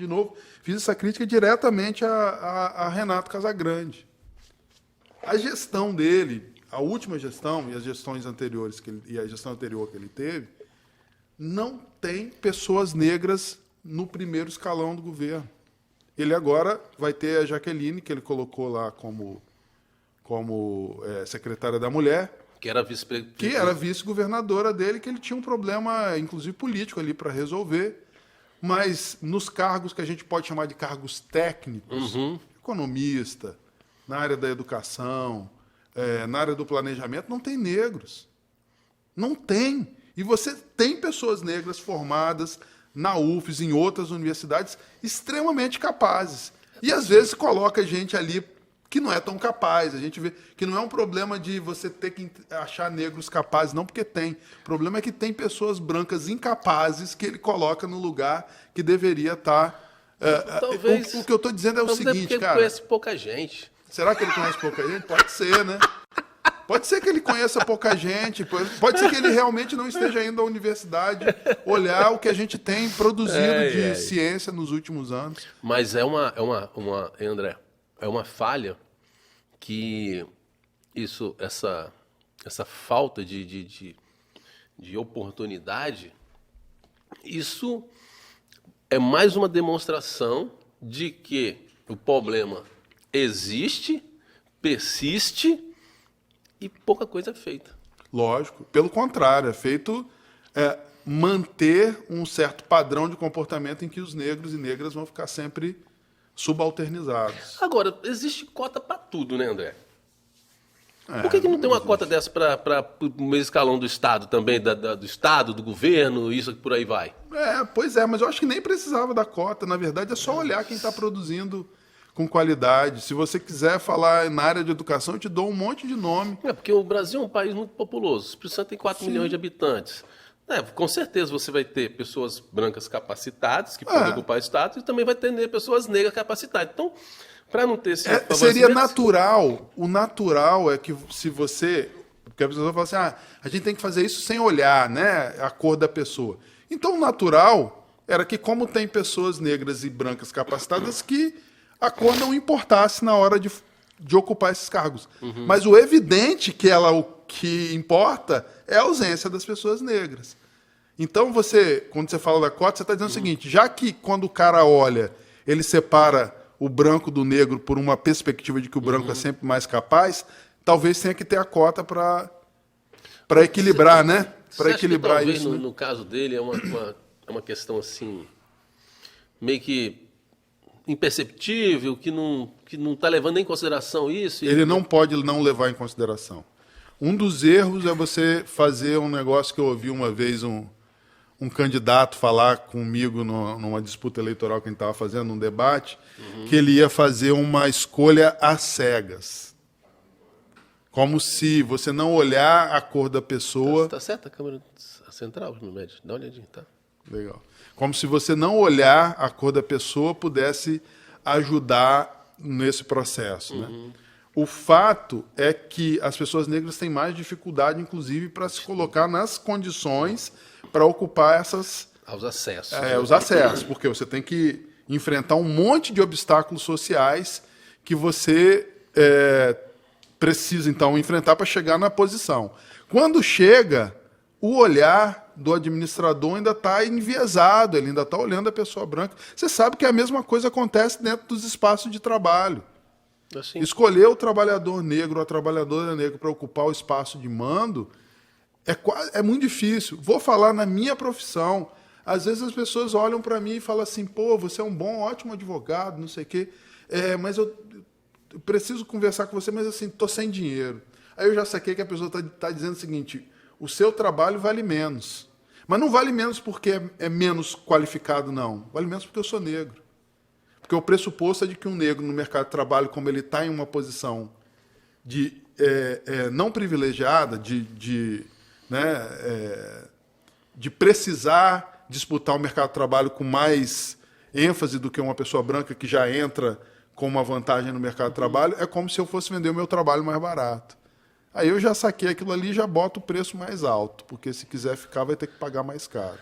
de novo, fiz essa crítica diretamente a Renato Casagrande. A gestão dele, a última gestão e as gestões anteriores e a gestão anterior que ele teve, não tem pessoas negras no primeiro escalão do governo. Ele agora vai ter a Jaqueline, que ele colocou lá como secretária da Mulher, que era vice-governadora dele, que ele tinha um problema, inclusive político, ali para resolver. Mas nos cargos que a gente pode chamar de cargos técnicos, economista, na área da educação, na área do planejamento, não tem negros. Não tem. E você tem pessoas negras formadas na UFES, em outras universidades, extremamente capazes. E, às vezes, coloca gente ali que não é tão capaz. A gente vê que não é um problema de você ter que achar negros capazes, não, porque tem. O problema é que tem pessoas brancas incapazes que ele coloca no lugar que deveria estar. Talvez, o que eu estou dizendo é o seguinte, cara. Ele conhece pouca gente. Será que ele conhece pouca gente? Pode ser, né? Pode ser que ele conheça pouca gente, pode ser que ele realmente não esteja indo à universidade olhar o que a gente tem produzido de ciência nos últimos anos. Mas André, é uma falha que essa falta de oportunidade, isso é mais uma demonstração de que o problema existe, persiste e pouca coisa é feita. Lógico. Pelo contrário, é feito manter um certo padrão de comportamento em que os negros e negras vão ficar sempre subalternizados. Agora, existe cota para tudo, né, André? Por que não tem uma cota dessa para o meio escalão do Estado também, do Estado, do governo, isso por aí vai? Pois é, mas eu acho que nem precisava da cota. Na verdade, é só olhar quem está produzindo com qualidade. Se você quiser falar na área de educação, eu te dou um monte de nome. Porque o Brasil é um país muito populoso. O Espírito Santo tem 4 milhões de habitantes. Com certeza você vai ter pessoas brancas capacitadas, que podem ocupar o Estado, e também vai ter pessoas negras capacitadas. Então, para não ter esse seria natural. O natural é que se você... Porque a pessoa fala assim, a gente tem que fazer isso sem olhar, né, a cor da pessoa. Então, o natural era que, como tem pessoas negras e brancas capacitadas, que a cor não importasse na hora de ocupar esses cargos. Mas o evidente o que importa é a ausência das pessoas negras. Então, quando você fala da cota, você está dizendo o seguinte, já que quando o cara olha, ele separa o branco do negro por uma perspectiva de que o branco é sempre mais capaz, talvez tenha que ter a cota para equilibrar, né? Para equilibrar talvez isso. No caso dele é uma questão assim, meio que imperceptível, que não está levando em consideração isso. Ele não pode não levar em consideração. Um dos erros é você fazer um negócio que eu ouvi uma vez um candidato falar comigo numa disputa eleitoral que a gente estava fazendo, num debate, que ele ia fazer uma escolha às cegas. Como se você não olhar a cor da pessoa... Está certo a câmera central, no médio. Dá uma olhadinha, tá? Legal. Como se você não olhar a cor da pessoa pudesse ajudar nesse processo, né? O fato é que as pessoas negras têm mais dificuldade, inclusive, para se colocar nas condições para ocupar os acessos. Os acessos, porque você tem que enfrentar um monte de obstáculos sociais que você precisa, então, enfrentar para chegar na posição. Quando chega, o olhar do administrador ainda está enviesado, ele ainda está olhando a pessoa branca. Você sabe que a mesma coisa acontece dentro dos espaços de trabalho. Assim. Escolher o trabalhador negro ou a trabalhadora negra para ocupar o espaço de mando é muito difícil. Vou falar na minha profissão. Às vezes as pessoas olham para mim e falam assim, pô, você é um bom, ótimo advogado, não sei o quê, mas eu preciso conversar com você, mas assim, estou sem dinheiro. Aí eu já saquei que a pessoa está dizendo o seguinte, o seu trabalho vale menos. Mas não vale menos porque é menos qualificado, não. Vale menos porque eu sou negro. Porque o pressuposto é de que um negro no mercado de trabalho, como ele está em uma posição não privilegiada, de precisar disputar o mercado de trabalho com mais ênfase do que uma pessoa branca que já entra com uma vantagem no mercado de trabalho, é como se eu fosse vender o meu trabalho mais barato. Aí eu já saquei aquilo ali e já boto o preço mais alto, porque se quiser ficar vai ter que pagar mais caro.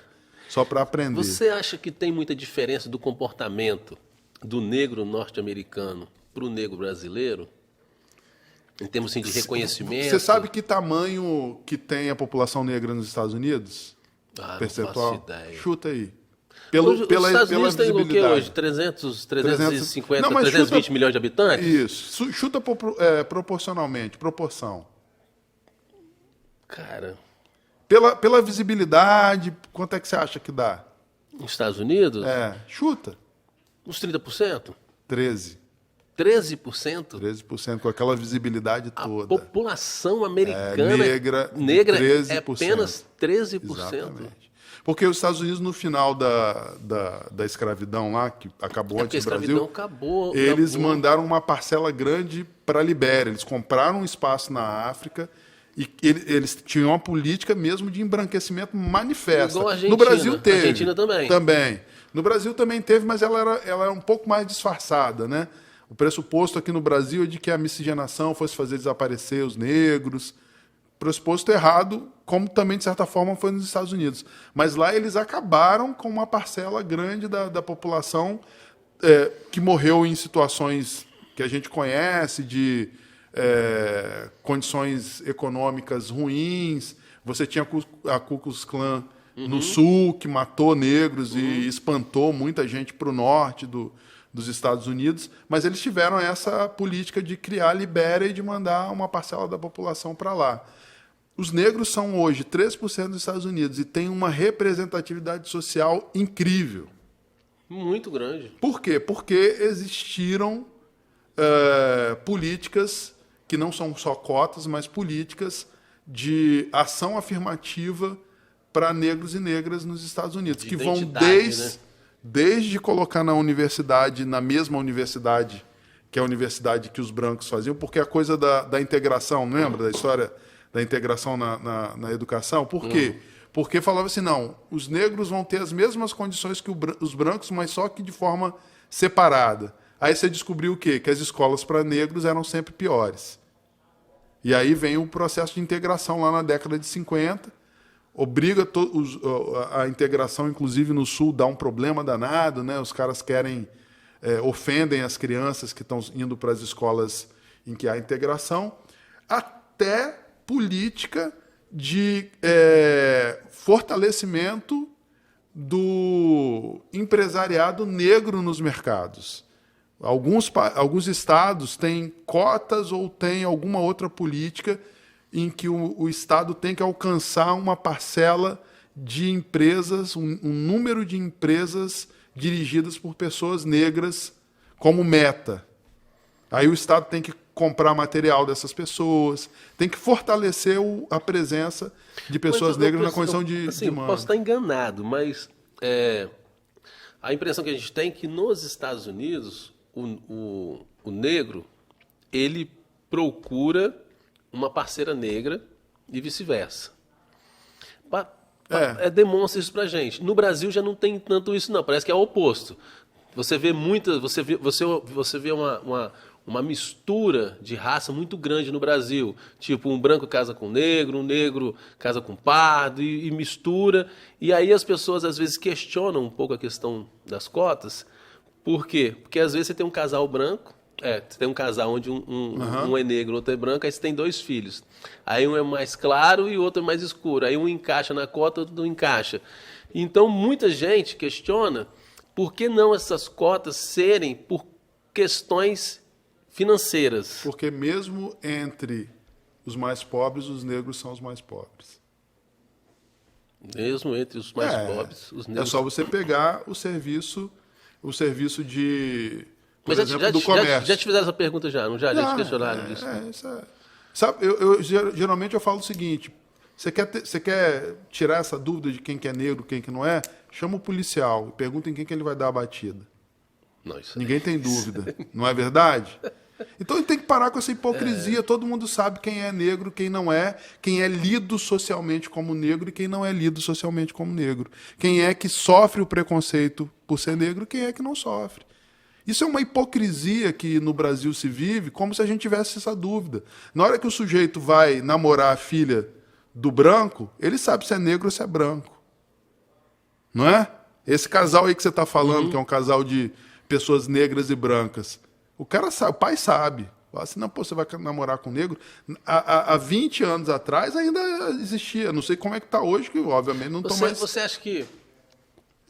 só para aprender. Você acha que tem muita diferença do comportamento do negro norte-americano para o negro brasileiro? Em termos assim, de reconhecimento? Você sabe que tamanho que tem a população negra nos Estados Unidos? Percentual? Não faço ideia. Chuta aí. Os Estados Unidos tem o que hoje? 350, não, 320 chuta, milhões de habitantes? Isso. Chuta proporcionalmente, proporção. Cara... Pela visibilidade, quanto é que você acha que dá? Nos Estados Unidos? Chuta. Uns 30%? 13%. 13%? 13%, com aquela visibilidade toda. A população americana negra é apenas 13%. Exatamente. Porque os Estados Unidos, no final da escravidão lá, que acabou antes do Brasil, acabou, eles mandaram uma parcela grande para a Libéria. Eles compraram um espaço na África e eles tinham uma política mesmo de embranquecimento manifesta. Igual a Argentina. No Brasil teve. A Argentina também. Também. No Brasil também teve, mas ela era um pouco mais disfarçada, né? O pressuposto aqui no Brasil é de que a miscigenação fosse fazer desaparecer os negros. Pressuposto errado, como também, de certa forma, foi nos Estados Unidos. Mas lá eles acabaram com uma parcela grande da população que morreu em situações que a gente conhece, de condições econômicas ruins. Você tinha a Ku Klux Klan no sul, que matou negros e espantou muita gente para o norte dos Estados Unidos, mas eles tiveram essa política de criar a Libéria e de mandar uma parcela da população para lá. Os negros são hoje 3% dos Estados Unidos e têm uma representatividade social incrível. Muito grande. Por quê? Porque existiram políticas que não são só cotas, mas políticas de ação afirmativa para negros e negras nos Estados Unidos, que vão desde colocar na mesma universidade, que é a universidade que os brancos faziam, porque a coisa da integração, lembra da história da integração na educação? Por quê? Porque falava assim, não, os negros vão ter as mesmas condições que os brancos, mas só que de forma separada. Aí você descobriu o quê? Que as escolas para negros eram sempre piores. E aí vem o processo de integração lá na década de 50, obriga a integração, inclusive no Sul, dá um problema danado, né? Os caras ofendem as crianças que estão indo para as escolas em que há integração, até política de fortalecimento do empresariado negro nos mercados. Alguns estados têm cotas ou têm alguma outra política em que o Estado tem que alcançar uma parcela de empresas, um número de empresas dirigidas por pessoas negras como meta. Aí o Estado tem que comprar material dessas pessoas, tem que fortalecer a presença de pessoas negras na condição de manda. Posso estar enganado, mas a impressão que a gente tem é que nos Estados Unidos o negro ele procura uma parceira negra e vice-versa. Demonstra isso pra gente. No Brasil já não tem tanto isso, não. Parece que é o oposto. Você vê você vê uma mistura de raça muito grande no Brasil. Tipo, um branco casa com um negro casa com pardo e mistura. E aí as pessoas às vezes questionam um pouco a questão das cotas. Por quê? Porque às vezes você tem um casal branco, você tem um casal onde um é negro, outro é branco, aí você tem 2 filhos. Aí um é mais claro e o outro é mais escuro. Aí um encaixa na cota, outro não encaixa. Então, muita gente questiona por que não essas cotas serem por questões financeiras. Porque mesmo entre os mais pobres, os negros são os mais pobres. Mesmo entre os mais pobres, os negros... É só você pegar o serviço de... Por exemplo, do comércio. Já te fizeram essa pergunta já, não já? Já te questionaram disso? Sabe, geralmente eu falo o seguinte, você quer tirar essa dúvida de quem que é negro, quem que não é? Chama o policial e pergunta em quem que ele vai dar a batida. Ninguém tem dúvida, não é verdade? Então ele tem que parar com essa hipocrisia. Todo mundo sabe quem é negro, quem não é, quem é lido socialmente como negro e quem não é lido socialmente como negro. Quem é que sofre o preconceito por ser negro e quem é que não sofre. Isso é uma hipocrisia que no Brasil se vive, como se a gente tivesse essa dúvida. Na hora que o sujeito vai namorar a filha do branco, ele sabe se é negro ou se é branco. não é? Esse casal aí que você está falando, que é um casal de pessoas negras e brancas, o cara sabe, o pai sabe. Fala assim, não, pô, você vai namorar com negro? Há 20 anos atrás ainda existia. Não sei como é que está hoje, que obviamente não estão mais... Você acha que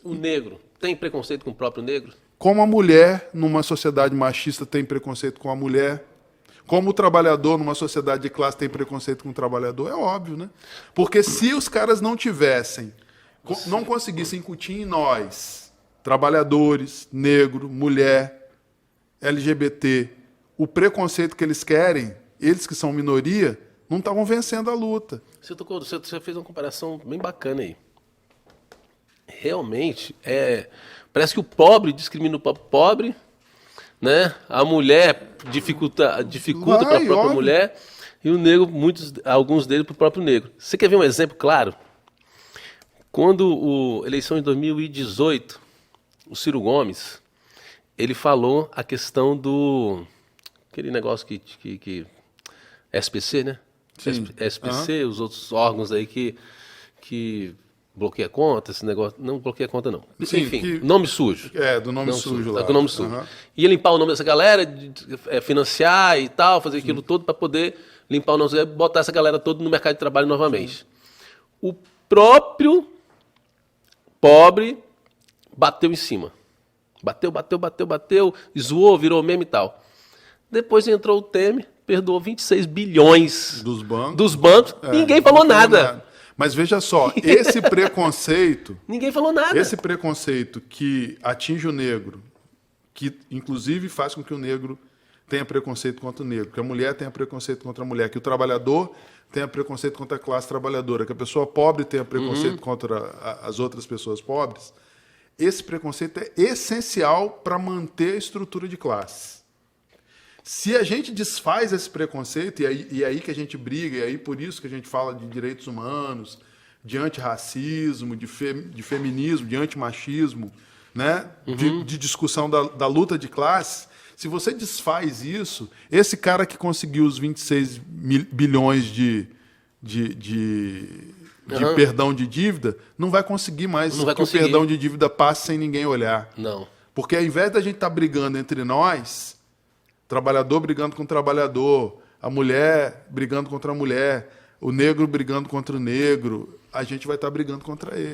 o negro tem preconceito com o próprio negro? Como a mulher, numa sociedade machista, tem preconceito com a mulher. Como o trabalhador, numa sociedade de classe, tem preconceito com o trabalhador. É óbvio, né? Porque se os caras não tivessem, não conseguissem incutir em nós, trabalhadores, negro, mulher, LGBT, o preconceito que eles querem, eles que são minoria, não estavam vencendo a luta. Você fez uma comparação bem bacana aí. Realmente, parece que o pobre discrimina o pobre, né? A mulher dificulta para a própria óbvio. mulher e o negro, alguns deles para o próprio negro. Você quer ver um exemplo claro? Quando a eleição de 2018, o Ciro Gomes, ele falou a questão do aquele negócio que SPC, né? Sim. SPC, os outros órgãos aí que bloqueia a conta, esse negócio. Não bloqueia a conta, não. Sim, enfim, nome sujo. Do nome sujo lá. Do nome sujo. Ia limpar o nome dessa galera, financiar e tal, fazer aquilo tudo para poder limpar o nome e botar essa galera toda no mercado de trabalho novamente. O próprio pobre bateu em cima. Bateu, zoou, virou meme e tal. Depois entrou o Temer, perdoou 26 bilhões dos bancos. Ninguém falou nada. Mas veja só, esse preconceito... Ninguém falou nada. Esse preconceito que atinge o negro, que inclusive faz com que o negro tenha preconceito contra o negro, que a mulher tenha preconceito contra a mulher, que o trabalhador tenha preconceito contra a classe trabalhadora, que a pessoa pobre tenha preconceito contra as outras pessoas pobres, esse preconceito é essencial para manter a estrutura de classe. Se a gente desfaz esse preconceito, e aí que a gente briga, e aí por isso que a gente fala de direitos humanos, de antirracismo, de feminismo, de antimachismo, né? De discussão da luta de classe, se você desfaz isso, esse cara que conseguiu os 26 bilhões de perdão de dívida, não vai conseguir mais que o perdão de dívida passe sem ninguém olhar. Não. Porque ao invés da gente estar brigando entre nós, trabalhador brigando com o trabalhador, a mulher brigando contra a mulher, o negro brigando contra o negro, a gente vai estar brigando contra ele.